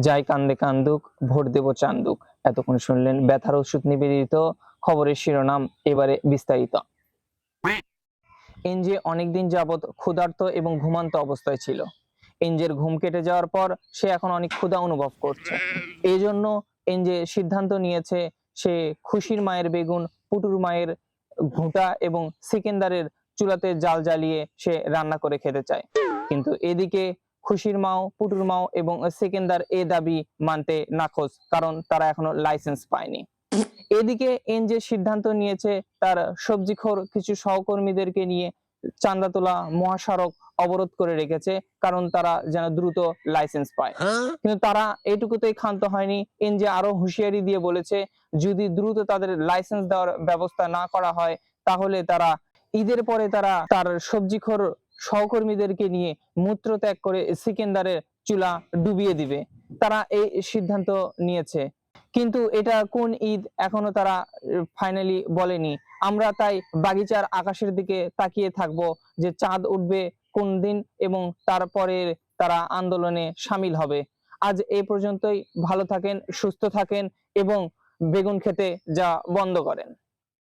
যাই কান্দে কান্দুক, ভোট দেব চান্দুক। এতক্ষণ শুনলেন ব্যথার ওষুধ নিবেদিত খবরের শিরোনাম, এবারে বিস্তারিত। এনজে অনেকদিন যাবৎ ক্ষুধার্ত এবং ঘুমান্ত অবস্থায় ছিল। এনজের ঘুম কেটে যাওয়ার পর সে এখন অনেক ক্ষুধা অনুভব করছে। এই জন্য এনজে সিদ্ধান্ত নিয়েছে সে খুশির মায়ের বেগুন, পুটুর মায়ের ঘুঁটা এবং সেকেন্দারের চুলাতে জাল জ্বালিয়ে সে রান্না করে খেতে চায়। কিন্তু এদিকে খুশির মাও, পুটুর মাও এবং সেকেন্দার এ দাবি মানতে নাখোশ, কারণ তারা এখনো লাইসেন্স পায়নি। এদিকে এনজে সিদ্ধান্ত নিয়েছে তার সবজিখোর কিছু সহকর্মীদেরকে নিয়ে চান্দাতোলা মহাসড়ক অবরোধ করে রেখেছে, কারণ তারা যেন দ্রুত লাইসেন্স পায়। কিন্তু তারা এটুকুতেই ক্ষান্ত হয়নি। এনজে আরো হুঁশিয়ারি দিয়ে বলেছে, যদি দ্রুত তাদের লাইসেন্স দেওয়ার ব্যবস্থা না করা হয়, তাহলে তারা ঈদের পরে তারা তার সবজিখোর সহকর্মীদেরকে নিয়ে মূত্রত্যাগ করে সিকেন্দারের চুলা ডুবিয়ে দিবে। তারা এই সিদ্ধান্ত নিয়েছে, কিন্তু এটা কোন ঈদ এখনো তারা ফাইনালি বলেনি। আমরা তাই বাগিচার আকাশের দিকে তাকিয়ে থাকবো যে চাঁদ উঠবে কোন দিন এবং তারপরে তারা আন্দোলনে সামিল হবে। আজ এই পর্যন্তই। ভালো থাকেন, সুস্থ থাকেন এবং বেগুন খেতে যা বন্ধ করেন।